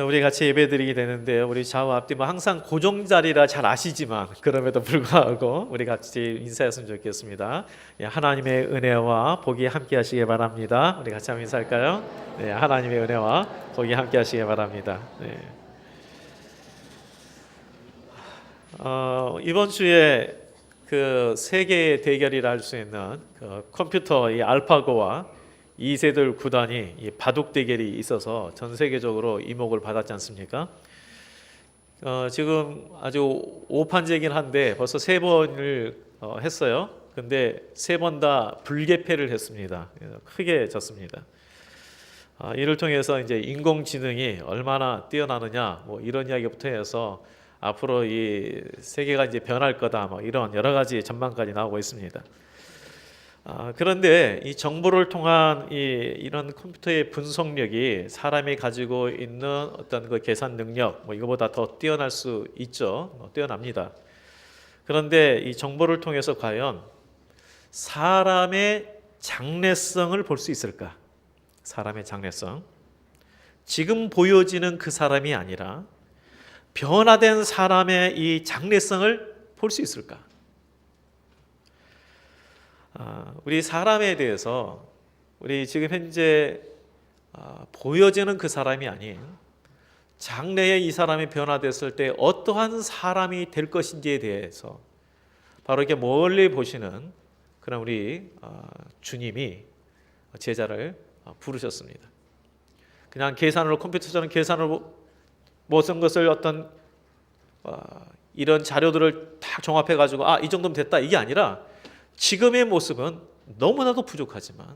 자, 우리 같이 예배드리게 되는데요. 우리 좌우 앞뒤 항상 고정 자리라 잘 아시지만 그럼에도 불구하고 우리 같이 인사했으면 좋겠습니다. 예, 하나님의 은혜와 복이 함께 하시기 바랍니다. 우리 같이 한번 인사할까요? 네, 하나님의 은혜와 복이 함께 하시기 바랍니다. 네. 이번 주에 그 세계 대결이라 할 수 있는 그 컴퓨터 이 알파고와 이세돌 구단이 이 바둑 대결이 있어서 전 세계적으로 이목을 받았지 않습니까? 지금 아주 오판제긴 한데 벌써 3번을 했어요. 근데 3번 다 불개패를 했습니다. 크게 졌습니다. 이를 통해서 이제 인공지능이 얼마나 뛰어나느냐 뭐 이런 이야기부터 해서 앞으로 이 세계가 이제 변할 거다 뭐 이런 여러 가지 전망까지 나오고 있습니다. 그런데 이 정보를 통한 이런 컴퓨터의 분석력이 사람이 가지고 있는 어떤 그 계산 능력 뭐 이거보다 더 뛰어날 수 있죠. 뛰어납니다. 그런데 이 정보를 통해서 과연 사람의 장래성을 볼 수 있을까? 사람의 장래성. 지금 보여지는 그 사람이 아니라 변화된 사람의 이 장래성을 볼 수 있을까? 우리 사람에 대해서 우리 지금 현재 보여지는 그 사람이 아닌 장래에 이 사람이 변화됐을 때 어떠한 사람이 될 것인지에 대해서 바로 이렇게 멀리 보시는 그런 우리 주님이 제자를 부르셨습니다. 그냥 계산으로 컴퓨터처럼 계산으로 모든 것을 어떤 이런 자료들을 다 종합해 가지고 이 정도면 됐다 이게 아니라 지금의 모습은 너무나도 부족하지만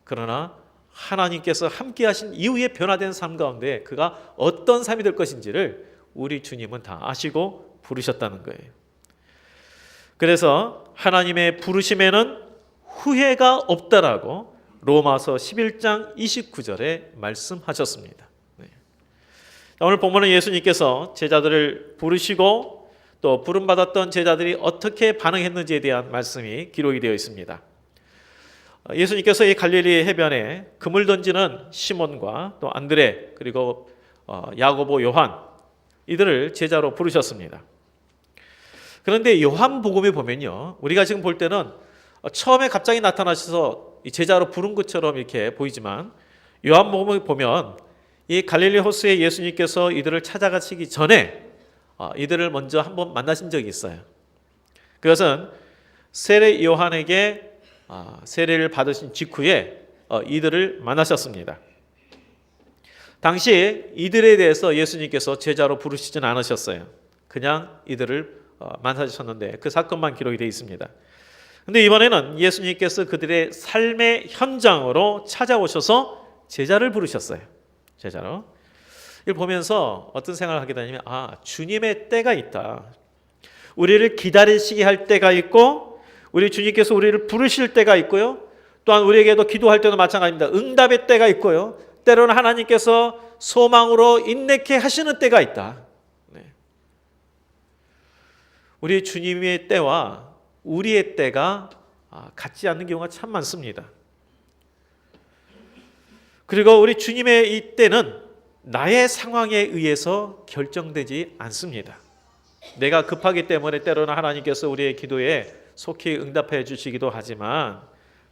그러나 하나님께서 함께 하신 이후에 변화된 삶 가운데 그가 어떤 삶이 될 것인지를 우리 주님은 다 아시고 부르셨다는 거예요. 그래서 하나님의 부르심에는 후회가 없다라고 로마서 11장 29절에 말씀하셨습니다. 오늘 본문은 예수님께서 제자들을 부르시고 또 부름받았던 제자들이 어떻게 반응했는지에 대한 말씀이 기록이 되어 있습니다. 예수님께서 이 갈릴리 해변에 그물 던지는 시몬과 또 안드레 그리고 야고보, 요한 이들을 제자로 부르셨습니다. 그런데 요한복음에 보면요, 우리가 지금 볼 때는 처음에 갑자기 나타나셔서 제자로 부른 것처럼 이렇게 보이지만 요한복음을 보면 이 갈릴리 호수에 예수님께서 이들을 찾아가시기 전에 이들을 먼저 한번 만나신 적이 있어요. 그것은 세례 요한에게 세례를 받으신 직후에 이들을 만나셨습니다. 당시 이들에 대해서 예수님께서 제자로 부르시진 않으셨어요. 그냥 이들을 만나셨는데 그 사건만 기록이 되어 있습니다. 그런데 이번에는 예수님께서 그들의 삶의 현장으로 찾아오셔서 제자를 부르셨어요. 제자로. 이걸 보면서 어떤 생각을 하게 되냐면 주님의 때가 있다. 우리를 기다리시게 할 때가 있고 우리 주님께서 우리를 부르실 때가 있고요. 또한 우리에게도 기도할 때도 마찬가지입니다. 응답의 때가 있고요. 때로는 하나님께서 소망으로 인내케 하시는 때가 있다. 우리 주님의 때와 우리의 때가 같지 않는 경우가 참 많습니다. 그리고 우리 주님의 이 때는 나의 상황에 의해서 결정되지 않습니다. 내가 급하기 때문에 때로는 하나님께서 우리의 기도에 속히 응답해 주시기도 하지만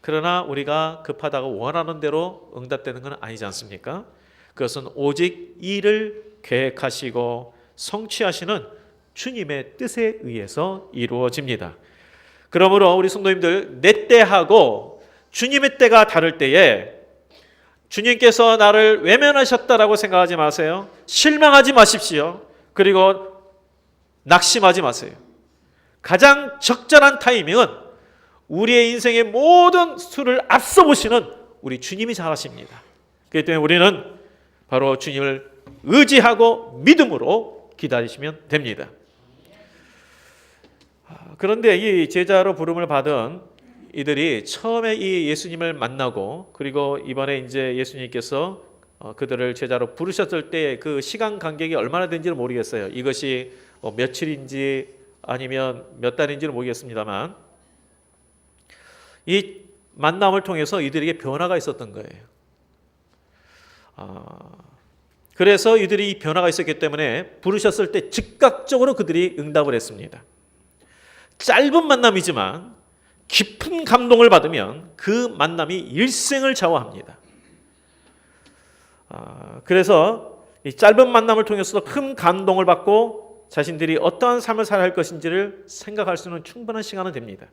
그러나 우리가 급하다고 원하는 대로 응답되는 건 아니지 않습니까? 그것은 오직 이를 계획하시고 성취하시는 주님의 뜻에 의해서 이루어집니다. 그러므로 우리 성도님들 내 때하고 주님의 때가 다를 때에 주님께서 나를 외면하셨다라고 생각하지 마세요. 실망하지 마십시오. 그리고 낙심하지 마세요. 가장 적절한 타이밍은 우리의 인생의 모든 수를 앞서 보시는 우리 주님이 잘하십니다. 그렇기 때문에 우리는 바로 주님을 의지하고 믿음으로 기다리시면 됩니다. 그런데 이 제자로 부름을 받은 이들이 처음에 이 예수님을 만나고 그리고 이번에 이제 예수님께서 그들을 제자로 부르셨을 때 그 시간 간격이 얼마나 된지는 모르겠어요. 이것이 며칠인지 아니면 몇 달인지는 모르겠습니다만 이 만남을 통해서 이들에게 변화가 있었던 거예요. 그래서 이들이 이 변화가 있었기 때문에 부르셨을 때 즉각적으로 그들이 응답을 했습니다. 짧은 만남이지만 깊은 감동을 받으면 그 만남이 일생을 좌우합니다. 그래서 이 짧은 만남을 통해서도 큰 감동을 받고 자신들이 어떠한 삶을 살아야 할 것인지를 생각할 수 있는 충분한 시간은 됩니다.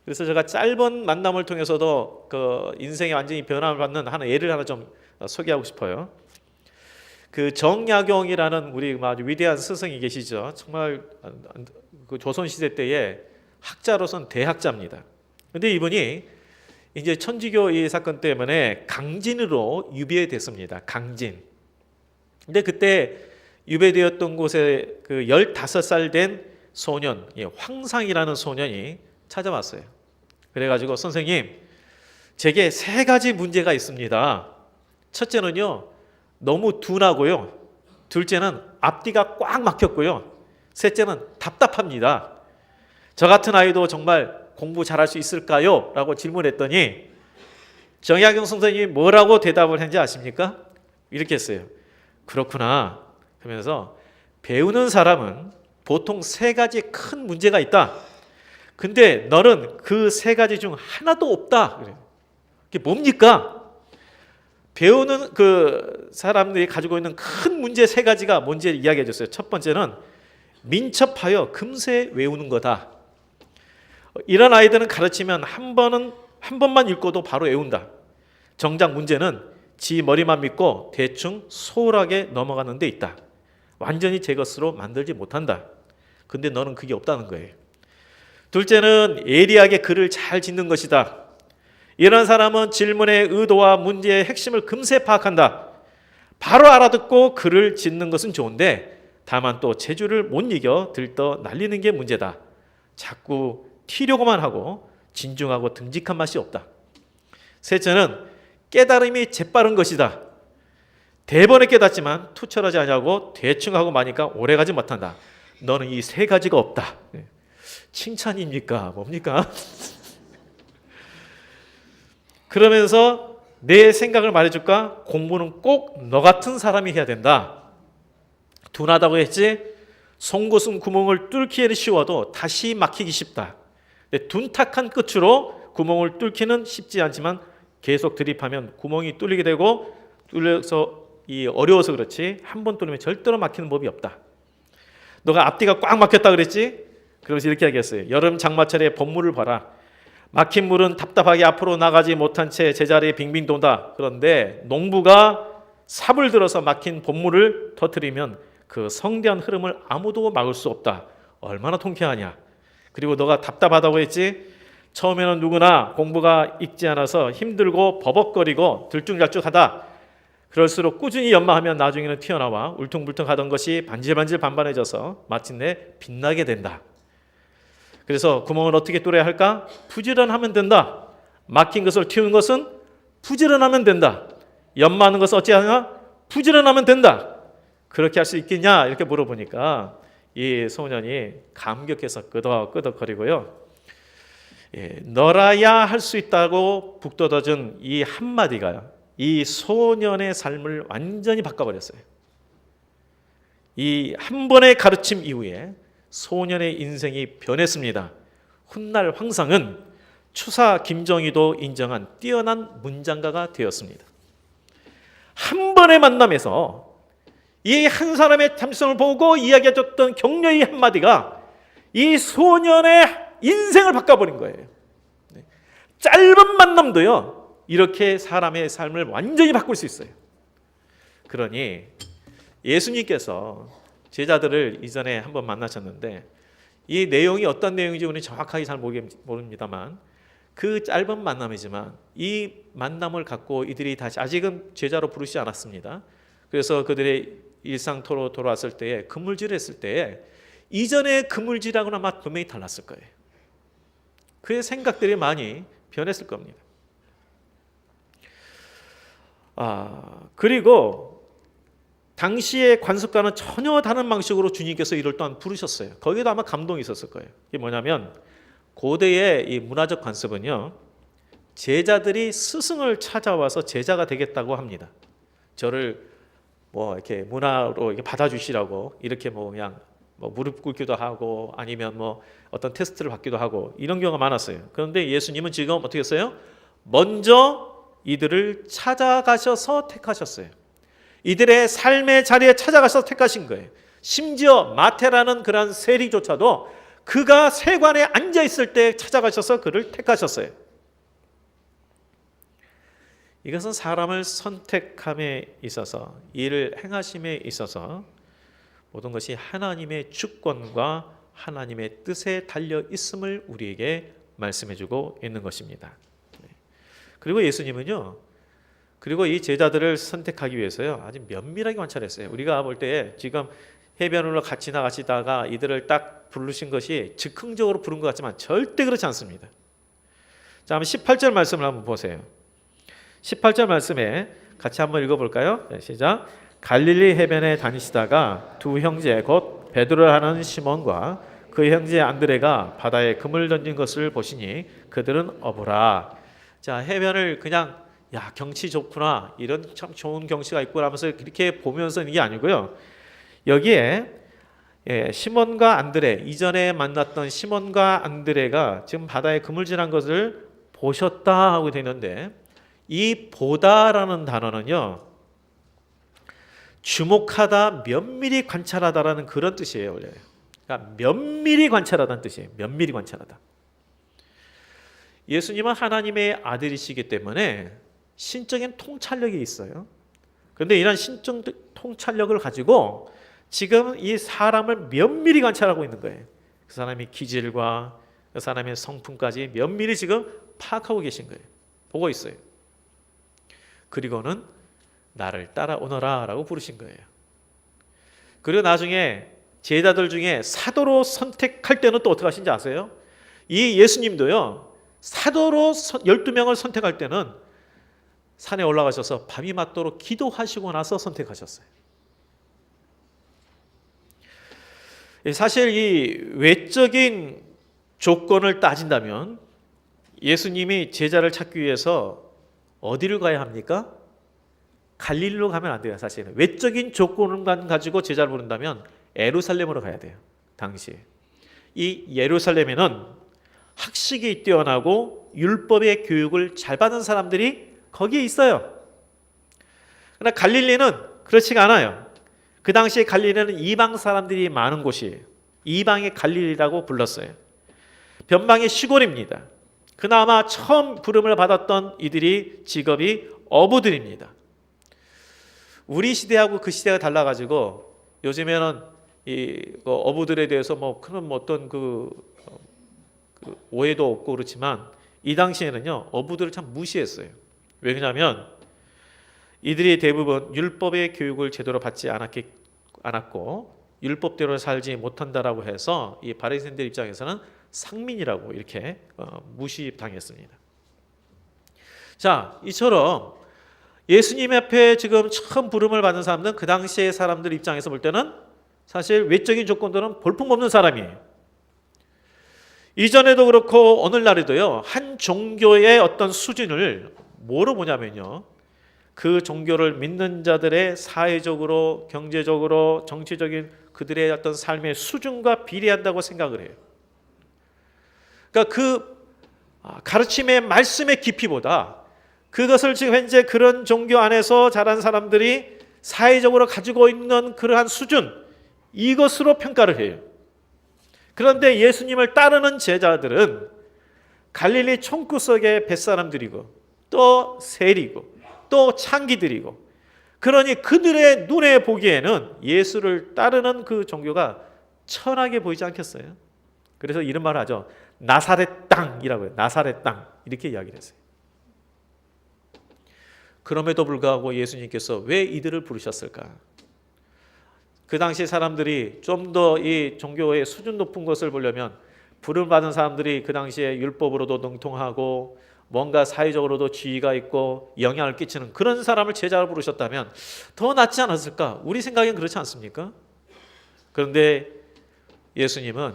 그래서 제가 짧은 만남을 통해서도 그 인생이 완전히 변화를 받는 예를 하나 좀 소개하고 싶어요. 그 정약용이라는 우리 아주 위대한 스승이 계시죠. 정말 그 조선 시대 때에 학자로서는 대학자입니다. 근데 이분이 이제 천주교 이 사건 때문에 강진으로 유배됐습니다. 강진. 근데 그때 유배되었던 곳에 그 15살 된 소년, 황상이라는 소년이 찾아왔어요. 그래가지고 선생님, 제게 3가지 문제가 있습니다. 첫째는요, 너무 둔하고요. 둘째는 앞뒤가 꽉 막혔고요. 셋째는 답답합니다. 저 같은 아이도 정말 공부 잘할 수 있을까요? 라고 질문했더니 정약용 선생님이 뭐라고 대답을 했는지 아십니까? 이렇게 했어요. 그렇구나. 하면서 배우는 사람은 보통 3가지 큰 문제가 있다. 근데 너는 그 3가지 중 하나도 없다. 그게 뭡니까? 배우는 그 사람들이 가지고 있는 큰 문제 3가지가 뭔지 이야기해 줬어요. 첫 번째는 민첩하여 금세 외우는 거다. 이런 아이들은 가르치면 한 번만 읽고도 바로 외운다. 정작 문제는 지 머리만 믿고 대충 소홀하게 넘어가는 데 있다. 완전히 제 것으로 만들지 못한다. 근데 너는 그게 없다는 거예요. 둘째는 예리하게 글을 잘 짓는 것이다. 이런 사람은 질문의 의도와 문제의 핵심을 금세 파악한다. 바로 알아듣고 글을 짓는 것은 좋은데 다만 또 재주를 못 이겨 들떠 날리는 게 문제다. 자꾸 튀려고만 하고 진중하고 듬직한 맛이 없다. 셋째는 깨달음이 재빠른 것이다. 대번에 깨닫지만 투철하지 않냐고 대충 하고 마니까 오래가지 못한다. 너는 이 3가지가 없다. 칭찬입니까? 뭡니까? 그러면서 내 생각을 말해줄까? 공부는 꼭 너 같은 사람이 해야 된다. 둔하다고 했지? 송곳은 구멍을 뚫기에는 쉬워도 다시 막히기 쉽다. 둔탁한 끝으로 구멍을 뚫기는 쉽지 않지만 계속 드립하면 구멍이 뚫리게 되고 뚫려서 어려워서 그렇지 한 번 뚫리면 절대로 막히는 법이 없다. 너가 앞뒤가 꽉 막혔다 그랬지? 그러면서 이렇게 얘기했어요. 여름 장마철에 봄물을 봐라. 막힌 물은 답답하게 앞으로 나가지 못한 채 제자리에 빙빙 돈다. 그런데 농부가 삽을 들어서 막힌 봄물을 터뜨리면 그 성대한 흐름을 아무도 막을 수 없다. 얼마나 통쾌하냐. 그리고 너가 답답하다고 했지? 처음에는 누구나 공부가 익지 않아서 힘들고 버벅거리고 들쭉날쭉하다. 그럴수록 꾸준히 연마하면 나중에는 튀어나와 울퉁불퉁하던 것이 반질반질 반반해져서 마침내 빛나게 된다. 그래서 구멍을 어떻게 뚫어야 할까? 부지런하면 된다. 막힌 것을 틔우는 것은 부지런하면 된다. 연마하는 것은 어찌 하냐? 부지런하면 된다. 그렇게 할 수 있겠냐? 이렇게 물어보니까 이 소년이 감격해서 끄덕끄덕거리고요. 너라야 할 수 있다고 북돋아준 이 한마디가 이 소년의 삶을 완전히 바꿔버렸어요. 이 한 번의 가르침 이후에 소년의 인생이 변했습니다. 훗날 황상은 추사 김정희도 인정한 뛰어난 문장가가 되었습니다. 한 번의 만남에서 이 한 사람의 참성을 보고 이야기해줬던 격려의 한마디가 이 소년의 인생을 바꿔버린 거예요. 짧은 만남도요, 이렇게 사람의 삶을 완전히 바꿀 수 있어요. 그러니 예수님께서 제자들을 이전에 한번 만나셨는데 이 내용이 어떤 내용인지 우리는 정확하게 잘 모릅니다만 그 짧은 만남이지만 이 만남을 갖고 이들이 다시 아직은 제자로 부르시지 않았습니다. 그래서 그들의 일상토로 돌아왔을 때에 그물질을 했을 때에 이전의 그물질하고는 아마 분명히 달랐을 거예요. 그의 생각들이 많이 변했을 겁니다. 그리고 당시의 관습과는 전혀 다른 방식으로 주님께서 이를 또한 부르셨어요. 거기에도 아마 감동이 있었을 거예요. 이게 뭐냐면 고대의 이 문화적 관습은요, 제자들이 스승을 찾아와서 제자가 되겠다고 합니다. 저를 뭐 이렇게 문화로 이렇게 받아주시라고 이렇게 뭐 그냥 뭐 무릎 꿇기도 하고 아니면 뭐 어떤 테스트를 받기도 하고 이런 경우가 많았어요. 그런데 예수님은 지금 어떻게 했어요? 먼저 이들을 찾아가셔서 택하셨어요. 이들의 삶의 자리에 찾아가서 택하신 거예요. 심지어 마태라는 그런 세리조차도 그가 세관에 앉아 있을 때 찾아가셔서 그를 택하셨어요. 이것은 사람을 선택함에 있어서, 일을 행하심에 있어서 모든 것이 하나님의 주권과 하나님의 뜻에 달려 있음을 우리에게 말씀해주고 있는 것입니다. 그리고 예수님은요, 그리고 이 제자들을 선택하기 위해서요 아주 면밀하게 관찰했어요. 우리가 볼 때 지금 해변으로 같이 나가시다가 이들을 딱 부르신 것이 즉흥적으로 부른 것 같지만 절대 그렇지 않습니다. 자, 한번 18절 말씀을 한번 보세요. 18절 말씀에 같이 한번 읽어볼까요? 네, 시작. 갈릴리 해변에 다니시다가 두 형제 곧 베드로라 하는 시몬과 그 형제 안드레가 바다에 그물 던진 것을 보시니 그들은 어부라. 자, 해변을 그냥 야 경치 좋구나, 이런 참 좋은 경치가 있구나 하면서 그렇게 보면서 있는 게 아니고요. 여기에 시몬과 안드레, 이전에 만났던 시몬과 안드레가 지금 바다에 그물질한 것을 보셨다 하고 되는데, 이 보다라는 단어는요 주목하다, 면밀히 관찰하다라는 그런 뜻이에요. 원래. 그러니까 면밀히 관찰하다는 뜻이에요. 면밀히 관찰하다. 예수님은 하나님의 아들이시기 때문에 신적인 통찰력이 있어요. 그런데 이런 신적 통찰력을 가지고 지금 이 사람을 면밀히 관찰하고 있는 거예요. 그 사람의 기질과 그 사람의 성품까지 면밀히 지금 파악하고 계신 거예요. 보고 있어요. 그리고는 나를 따라오너라 라고 부르신 거예요. 그리고 나중에 제자들 중에 사도로 선택할 때는 또 어떻게 하신지 아세요? 이 예수님도요 사도로 12명을 선택할 때는 산에 올라가셔서 밤이 맞도록 기도하시고 나서 선택하셨어요. 사실 이 외적인 조건을 따진다면 예수님이 제자를 찾기 위해서 어디를 가야 합니까? 갈릴리로 가면 안 돼요. 사실은 외적인 조건만 가지고 제자를 부른다면 예루살렘으로 가야 돼요. 당시에 이 예루살렘에는 학식이 뛰어나고 율법의 교육을 잘 받은 사람들이 거기에 있어요. 그러나 갈릴리는 그렇지가 않아요. 그 당시에 갈릴리는 이방 사람들이 많은 곳이에요. 이방의 갈릴리라고 불렀어요. 변방의 시골입니다. 그나마 처음 부름을 받았던 이들이 직업이 어부들입니다. 우리 시대하고 그 시대가 달라가지고 요즘에는 이 어부들에 대해서 뭐 큰 어떤 그 오해도 없고 그렇지만 이 당시에는요 어부들을 참 무시했어요. 왜냐하면 이들이 대부분 율법의 교육을 제대로 받지 않았고 율법대로 살지 못한다라고 해서 이 바리새인들 입장에서는 상민이라고 이렇게 무시당했습니다. 자, 이처럼 예수님 앞에 지금 처음 부름을 받은 사람들은 그 당시의 사람들 입장에서 볼 때는 사실 외적인 조건들은 볼품없는 사람이에요. 이전에도 그렇고 오늘날에도요 한 종교의 어떤 수준을 뭐로 보냐면요 그 종교를 믿는 자들의 사회적으로, 경제적으로, 정치적인 그들의 어떤 삶의 수준과 비례한다고 생각을 해요. 그러니까 그 가르침의 말씀의 깊이보다 그것을 지금 현재 그런 종교 안에서 자란 사람들이 사회적으로 가지고 있는 그러한 수준, 이것으로 평가를 해요. 그런데 예수님을 따르는 제자들은 갈릴리 총구석의 뱃사람들이고 또 세리고 또 창기들이고, 그러니 그들의 눈에 보기에는 예수를 따르는 그 종교가 천하게 보이지 않겠어요? 그래서 이런 말을 하죠. 나사렛 땅이라고 해요. 나사렛 땅 이렇게 이야기를 했어요. 그럼에도 불구하고 예수님께서 왜 이들을 부르셨을까? 그 당시 사람들이 좀 더 이 종교의 수준 높은 것을 보려면 부름받은 사람들이 그 당시에 율법으로도 능통하고 뭔가 사회적으로도 지위가 있고 영향을 끼치는 그런 사람을 제자로 부르셨다면 더 낫지 않았을까? 우리 생각엔 그렇지 않습니까? 그런데 예수님은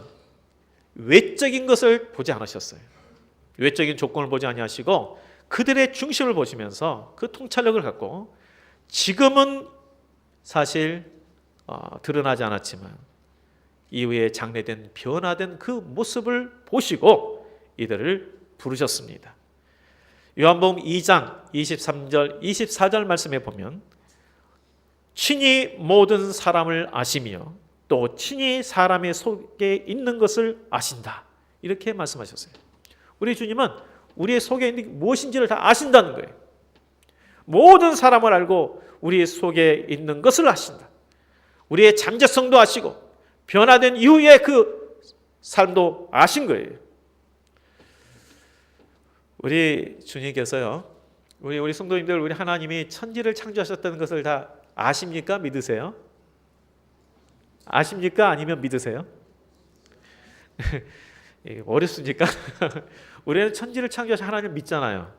외적인 것을 보지 않으셨어요. 외적인 조건을 보지 아니하시고 그들의 중심을 보시면서 그 통찰력을 갖고 지금은 사실 드러나지 않았지만 이후에 장래된 변화된 그 모습을 보시고 이들을 부르셨습니다. 요한복음 2장 23절 24절 말씀에 보면 친히 모든 사람을 아시며 또 친히 사람의 속에 있는 것을 아신다. 이렇게 말씀하셨어요. 우리 주님은 우리의 속에 있는 게 무엇인지를 다 아신다는 거예요. 모든 사람을 알고 우리 속에 있는 것을 아신다. 우리의 잠재성도 아시고 변화된 이후의 그 삶도 아신 거예요. 우리 주님께서요, 우리 성도님들, 우리 하나님이 천지를 창조하셨다는 것을 다 아십니까? 믿으세요? 아십니까? 아니면 믿으세요? 어렵습니까? 우리는 천지를 창조하신 하나님을 믿잖아요.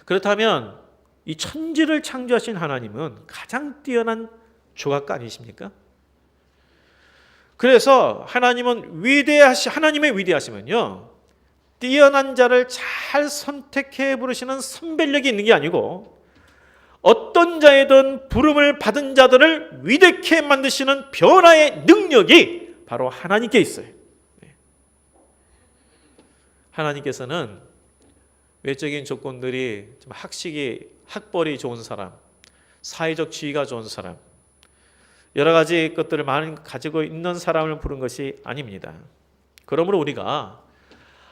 그렇다면 이 천지를 창조하신 하나님은 가장 뛰어난 조각가 아니십니까? 그래서 하나님의 위대하심은요, 뛰어난 자를 잘 선택해 부르시는 선별력이 있는 게 아니고 어떤 자이든 부름을 받은 자들을 위대케 만드시는 변화의 능력이 바로 하나님께 있어요. 하나님께서는 외적인 조건들이 좀 학벌이 좋은 사람, 사회적 지위가 좋은 사람, 여러 가지 것들을 많이 가지고 있는 사람을 부른 것이 아닙니다. 그러므로 우리가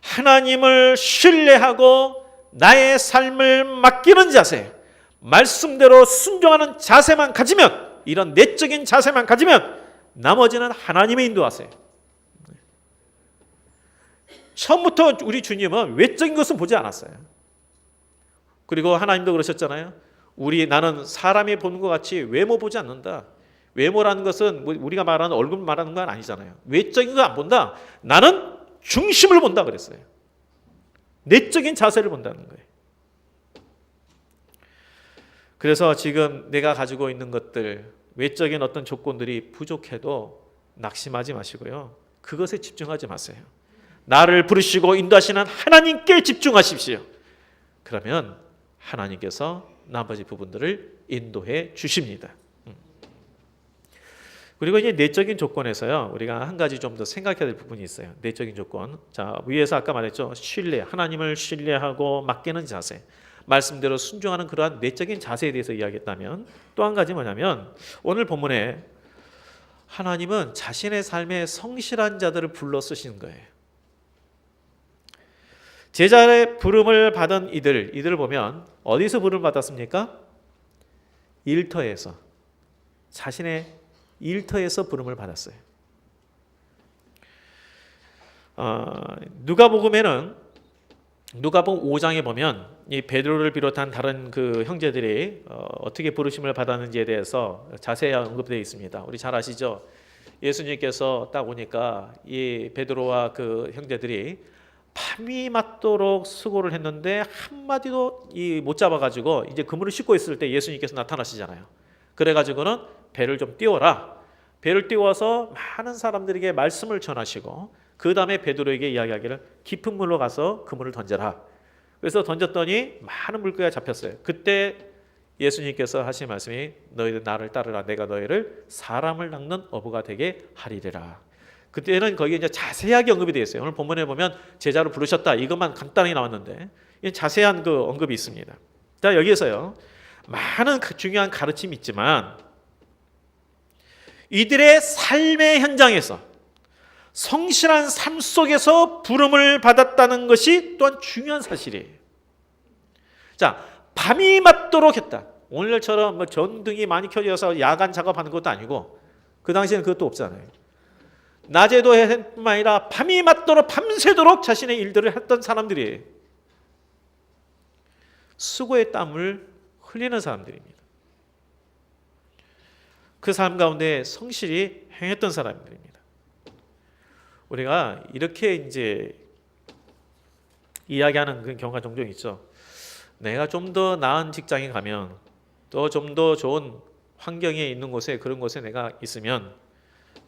하나님을 신뢰하고 나의 삶을 맡기는 자세, 말씀대로 순종하는 자세만 가지면, 이런 내적인 자세만 가지면 나머지는 하나님의 인도하세요. 처음부터 우리 주님은 외적인 것은 보지 않았어요. 그리고 하나님도 그러셨잖아요. 나는 사람이 보는 것 같이 외모 보지 않는다. 외모라는 것은 우리가 말하는 얼굴 말하는 건 아니잖아요. 외적인 거 안 본다. 나는 중심을 본다 그랬어요. 내적인 자세를 본다는 거예요. 그래서 지금 내가 가지고 있는 것들, 외적인 어떤 조건들이 부족해도 낙심하지 마시고요. 그것에 집중하지 마세요. 나를 부르시고 인도하시는 하나님께 집중하십시오. 그러면 하나님께서 나머지 부분들을 인도해 주십니다. 그리고 이제 내적인 조건에서요, 우리가 한 가지 좀 더 생각해야 될 부분이 있어요. 내적인 조건. 자, 위에서 아까 말했죠. 하나님을 신뢰하고 맡기는 자세. 말씀대로 순종하는 그러한 내적인 자세에 대해서 이야기했다면, 또 한 가지 뭐냐면 오늘 본문에 하나님은 자신의 삶에 성실한 자들을 불러 쓰시는 거예요. 제자의 부름을 받은 이들을 보면 어디서 부름을 받았습니까? 일터에서, 자신의 일터에서 부름을 받았어요. 누가복음 5장에 보면 이 베드로를 비롯한 다른 그 형제들이 어떻게 부르심을 받았는지에 대해서 자세히 언급되어 있습니다. 우리 잘 아시죠? 예수님께서 딱 오니까 이 베드로와 그 형제들이 밤이 맞도록 수고를 했는데 한마디도 못 잡아가지고 이제 그물을 싣고 있을 때 예수님께서 나타나시잖아요. 그래가지고는 배를 좀 띄워라. 배를 띄워서 많은 사람들에게 말씀을 전하시고 그 다음에 베드로에게 이야기하기를 깊은 물로 가서 그물을 던져라. 그래서 던졌더니 많은 물고기가 잡혔어요. 그때 예수님께서 하신 말씀이 너희들 나를 따르라. 내가 너희를 사람을 낚는 어부가 되게 하리라. 그때는 거기에 이제 자세하게 언급이 되어 있어요. 오늘 본문에 보면 제자로 부르셨다. 이것만 간단히 나왔는데 자세한 그 언급이 있습니다. 자, 여기에서요. 많은 중요한 가르침이 있지만 이들의 삶의 현장에서 성실한 삶 속에서 부름을 받았다는 것이 또한 중요한 사실이에요. 자, 밤이 맞도록 했다. 오늘처럼 뭐 전등이 많이 켜져서 야간 작업하는 것도 아니고 그 당시에는 그것도 없잖아요. 낮에도 했을 뿐만 아니라 밤이 맞도록 밤새도록 자신의 일들을 했던 사람들이에요. 수고의 땀을 흘리는 사람들입니다. 그 삶 가운데 성실히 행했던 사람들입니다. 우리가 이렇게 이제 이야기하는 그런 경우가 종종 있죠. 내가 좀 더 나은 직장에 가면, 또 좀 더 좋은 환경에 있는 곳에, 그런 곳에 내가 있으면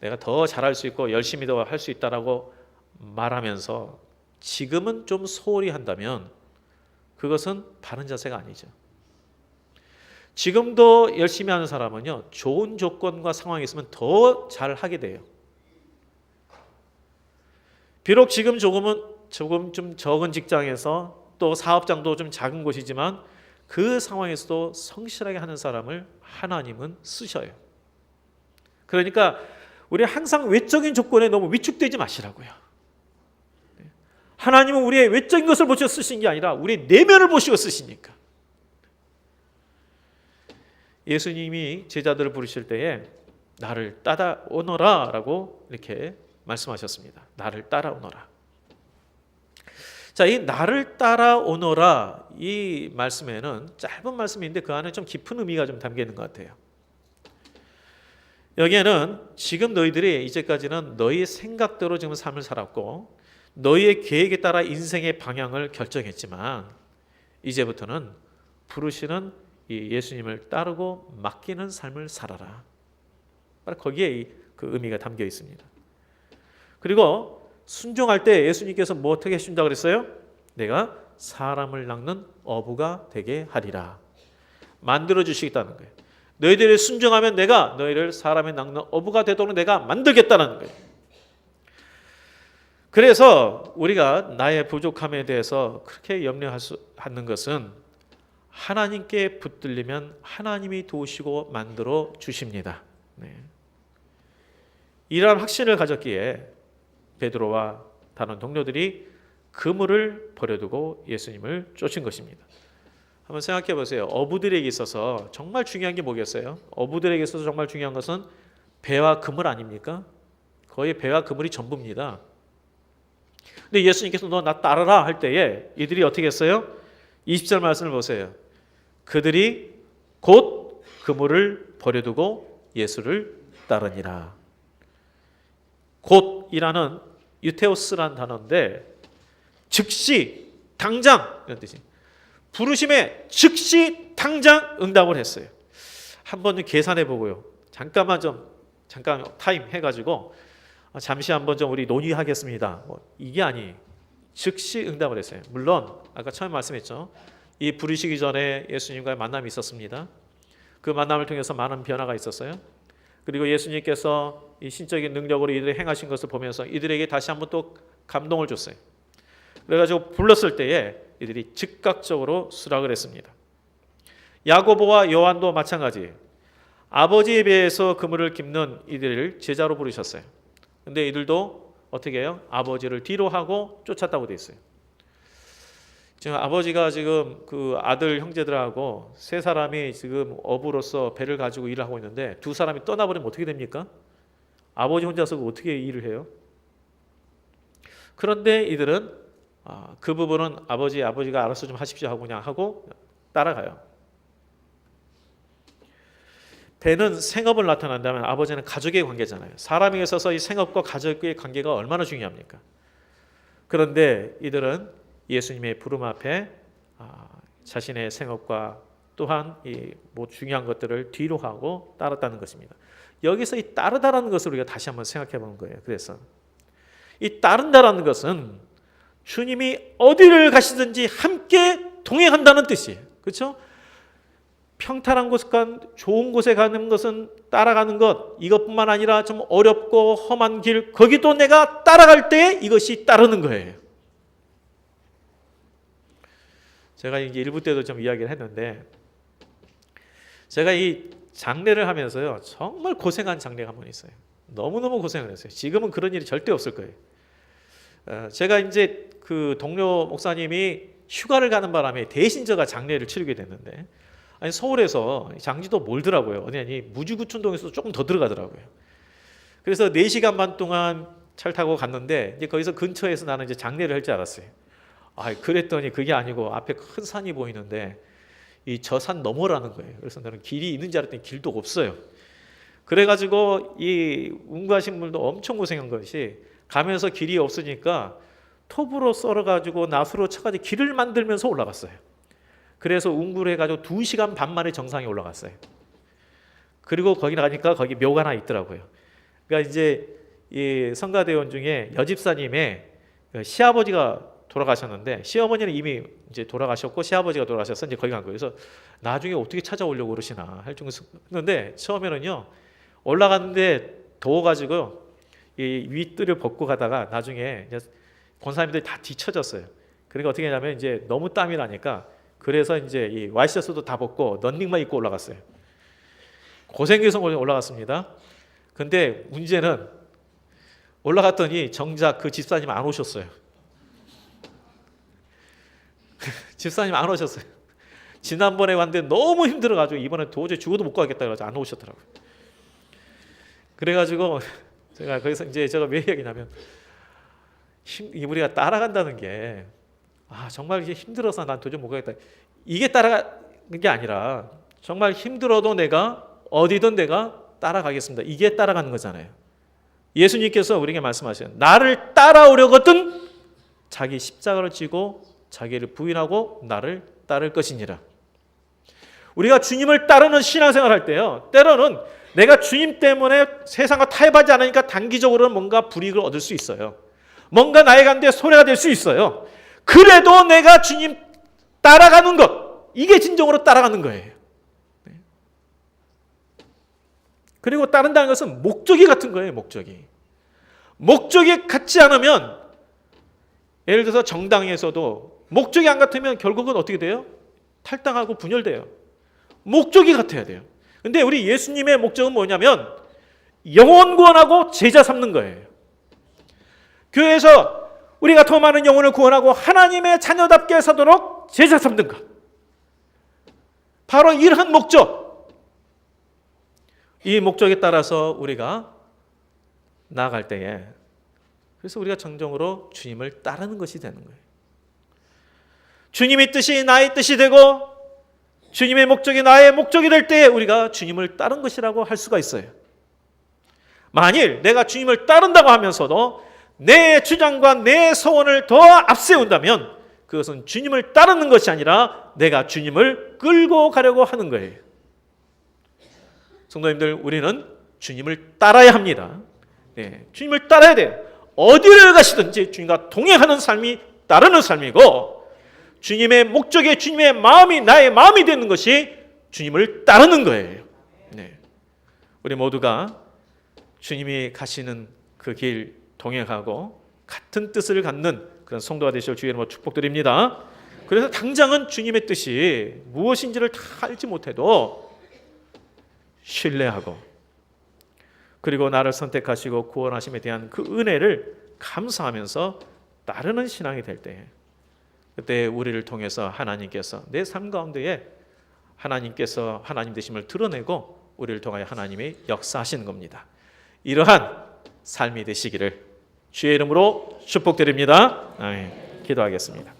내가 더 잘할 수 있고 열심히 더 할 수 있다라고 말하면서 지금은 좀 소홀히 한다면 그것은 바른 자세가 아니죠. 지금도 열심히 하는 사람은요, 좋은 조건과 상황이 있으면 더 잘하게 돼요. 비록 지금 조금 좀 적은 직장에서 또 사업장도 좀 작은 곳이지만 그 상황에서도 성실하게 하는 사람을 하나님은 쓰셔요. 그러니까 우리 항상 외적인 조건에 너무 위축되지 마시라고요. 하나님은 우리의 외적인 것을 보시고 쓰신 게 아니라 우리의 내면을 보시고 쓰시니까. 예수님이 제자들을 부르실 때에 나를 따라오너라 라고 이렇게 말씀하셨습니다. 나를 따라오너라. 자, 이 나를 따라오너라 이 말씀에는 짧은 말씀인데 그 안에 좀 깊은 의미가 좀 담겨 있는 것 같아요. 여기에는 지금 너희들이 이제까지는 너희의 생각대로 지금 삶을 살았고 너희의 계획에 따라 인생의 방향을 결정했지만 이제부터는 부르시는 이 예수님을 따르고 맡기는 삶을 살아라. 바로 거기에 그 의미가 담겨 있습니다. 그리고 순종할 때 예수님께서 뭐 어떻게 해주신다고 그랬어요? 내가 사람을 낚는 어부가 되게 하리라. 만들어 주시겠다는 거예요. 너희들이 순종하면 내가 너희를 사람의 낚는 어부가 되도록 내가 만들겠다는 거예요. 그래서 우리가 나의 부족함에 대해서 그렇게 염려할 수 없는 것은 하나님께 붙들리면 하나님이 도우시고 만들어 주십니다. 네. 이러한 확신을 가졌기에 베드로와 다른 동료들이 그물을 버려두고 예수님을 쫓은 것입니다. 한번 생각해 보세요. 어부들에게 있어서 정말 중요한 게 뭐겠어요? 어부들에게 있어서 정말 중요한 것은 배와 그물 아닙니까? 거의 배와 그물이 전부입니다. 근데 예수님께서 너 나 따르라 할 때에 이들이 어떻게 했어요? 20절 말씀을 보세요. 그들이 곧 그물을 버려두고 예수를 따르니라. 곧이라는 유테오스란 단어인데 즉시 당장 이런 뜻이. 부르심에 즉시 당장 응답을 했어요. 한번 계산해 보고요. 잠깐 타임 해가지고 잠시 한번 좀 우리 논의하겠습니다. 이게 아니 즉시 응답을 했어요. 물론 아까 처음 말씀했죠. 이 부르시기 전에 예수님과의 만남이 있었습니다. 그 만남을 통해서 많은 변화가 있었어요. 그리고 예수님께서 이 신적인 능력으로 이들이 행하신 것을 보면서 이들에게 다시 한번 또 감동을 줬어요. 그래가지고 불렀을 때에 이들이 즉각적으로 수락을 했습니다. 야고보와 요한도 마찬가지. 아버지의 배에서 그물을 깁는 이들을 제자로 부르셨어요. 근데 이들도 어떻게 해요? 아버지를 뒤로 하고 쫓았다고 돼 있어요. 지금 아버지가 지금 그 아들 형제들하고 세 사람이 지금 어부로서 배를 가지고 일을 하고 있는데 두 사람이 떠나버리면 어떻게 됩니까? 아버지 혼자서 어떻게 일을 해요? 그런데 이들은 그 부분은 아버지가 알아서 좀 하십시오 하고 그냥 하고 따라가요. 배는 생업을 나타낸다면 아버지는 가족의 관계잖아요. 사람에게 있어서 이 생업과 가족의 관계가 얼마나 중요합니까? 그런데 이들은 예수님의 부름 앞에 자신의 생업과 또한 이 중요한 것들을 뒤로 하고 따랐다는 것입니다. 여기서 이 따르다라는 것을 우리가 다시 한번 생각해 보는 거예요. 그래서 이 따른다라는 것은 주님이 어디를 가시든지 함께 동행한다는 뜻이에요. 그렇죠? 평탄한 곳, 좋은 곳에 가는 것은 따라가는 것, 이것뿐만 아니라 좀 어렵고 험한 길, 거기도 내가 따라갈 때 이것이 따르는 거예요. 제가 이제 일부 때도 좀 이야기를 했는데 제가 이 장례를 하면서요 정말 고생한 장례가 한 번 있어요. 너무너무 고생을 했어요. 지금은 그런 일이 절대 없을 거예요. 제가 이제 그 동료 목사님이 휴가를 가는 바람에 대신 제가 장례를 치르게 됐는데 아니 서울에서 장지도 멀더라고요. 어디니 무주구춘동에서 조금 더 들어가더라고요. 그래서 4시간 반 동안 차를 타고 갔는데 이제 거기서 근처에서 나는 이제 장례를 할 줄 알았어요. 그랬더니 그게 아니고 앞에 큰 산이 보이는데 이 저 산 너머라는 거예요. 그래서 나는 길이 있는 줄 알았더니 길도 없어요. 그래가지고 이 운가신 분도 엄청 고생한 것이 가면서 길이 없으니까 톱으로 썰어가지고 나수로 쳐가지고 길을 만들면서 올라갔어요. 그래서 운구를 해가지고 2시간 반 만에 정상에 올라갔어요. 그리고 거기 가니까 거기 묘가 하나 있더라고요. 그러니까 이제 이 성가대원 중에 여집사님의 시아버지가 돌아가셨는데 시어머니는 이미 이제 돌아가셨고 시아버지가 돌아가셔서 이제 거기 간 거예요. 그래서 나중에 어떻게 찾아오려고 그러시나 할 정도였는데 처음에는요 올라갔는데 더워가지고 이 윗뜰을 벗고 가다가 나중에 이제 권사님들이 다 뒤쳐졌어요. 그러니까 어떻게 하냐면 이제 너무 땀이 나니까 그래서 이제 이 와이셔츠도 다 벗고 런닝만 입고 올라갔어요. 고생해서 올라갔습니다. 근데 문제는 올라갔더니 정작 그 집사님 안 오셨어요. 집사님 안 오셨어요. 지난번에 왔는데 너무 힘들어가지고 이번에 도저히 죽어도 못 가겠다 그래서 안 오셨더라고요. 그래가지고 제가 거기서 이제 제가 왜 얘기냐면 우리가 따라간다는 게 정말 이게 힘들어서 난 도저히 못 가겠다. 이게 따라가는 게 아니라 정말 힘들어도 내가 어디든 내가 따라가겠습니다. 이게 따라가는 거잖아요. 예수님께서 우리에게 말씀하셔요. 나를 따라오려거든 자기 십자가를 지고 자기를 부인하고 나를 따를 것이니라. 우리가 주님을 따르는 신앙생활 할 때요. 때로는 내가 주님 때문에 세상과 타협하지 않으니까 단기적으로는 뭔가 불이익을 얻을 수 있어요. 뭔가 나의 가운데 손해가 될 수 있어요. 그래도 내가 주님 따라가는 것, 이게 진정으로 따라가는 거예요. 그리고 따른다는 것은 목적이 같은 거예요. 목적이 같지 않으면 예를 들어서 정당에서도 목적이 안 같으면 결국은 어떻게 돼요? 탈당하고 분열돼요. 목적이 같아야 돼요. 근데 우리 예수님의 목적은 뭐냐면 영혼 구원하고 제자 삼는 거예요. 교회에서 우리가 더 많은 영혼을 구원하고 하나님의 자녀답게 사도록 제자 삼는 것. 바로 이러한 목적. 이 목적에 따라서 우리가 나아갈 때에 그래서 우리가 정정으로 주님을 따르는 것이 되는 거예요. 주님의 뜻이 나의 뜻이 되고 주님의 목적이 나의 목적이 될 때에 우리가 주님을 따른 것이라고 할 수가 있어요. 만일 내가 주님을 따른다고 하면서도 내 주장과 내 소원을 더 앞세운다면 그것은 주님을 따르는 것이 아니라 내가 주님을 끌고 가려고 하는 거예요. 성도님들, 우리는 주님을 따라야 합니다. 주님을 따라야 돼요. 어디를 가시든지 주님과 동행하는 삶이 따르는 삶이고 주님의 목적에 주님의 마음이 나의 마음이 되는 것이 주님을 따르는 거예요. 우리 모두가 주님이 가시는 그 길 동행하고 같은 뜻을 갖는 그런 성도가 되실 주의 이름으로 축복드립니다. 그래서 당장은 주님의 뜻이 무엇인지를 다 알지 못해도 신뢰하고 그리고 나를 선택하시고 구원하심에 대한 그 은혜를 감사하면서 따르는 신앙이 될 때 그때 우리를 통해서 하나님께서 내 삶 가운데에 하나님께서 하나님 되심을 드러내고 우리를 통하여 하나님이 역사하시는 겁니다. 이러한 삶이 되시기를 주의 이름으로 축복드립니다. 아멘. 기도하겠습니다.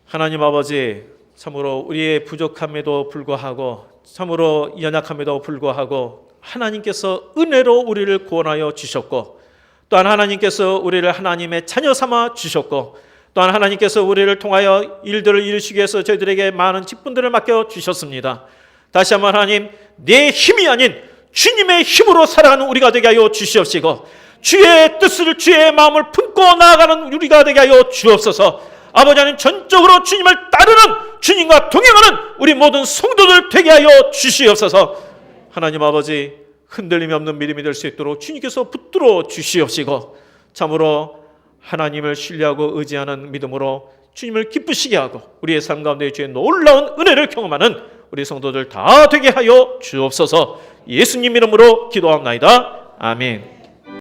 하나님 아버지, 참으로 우리의 부족함에도 불구하고 참으로 연약함에도 불구하고 하나님께서 은혜로 우리를 구원하여 주셨고 또한 하나님께서 우리를 하나님의 자녀 삼아 주셨고 또한 하나님께서 우리를 통하여 일들을 이루시기 위해서 저희들에게 많은 직분들을 맡겨 주셨습니다. 다시 한번 하나님, 내 힘이 아닌 주님의 힘으로 살아가는 우리가 되게 하여 주시옵시고 주의 뜻을 주의 마음을 품고 나아가는 우리가 되게 하여 주옵소서. 아버지 하나님, 전적으로 주님을 따르는 주님과 동행하는 우리 모든 성도들 되게 하여 주시옵소서. 하나님 아버지, 흔들림이 없는 믿음이 될 수 있도록 주님께서 붙들어 주시옵시고 참으로 하나님을 신뢰하고 의지하는 믿음으로 주님을 기쁘시게 하고 우리의 삶 가운데 주의 놀라운 은혜를 경험하는 우리 성도들 다 되게 하여 주옵소서. 예수님 이름으로 기도합나이다. 아멘.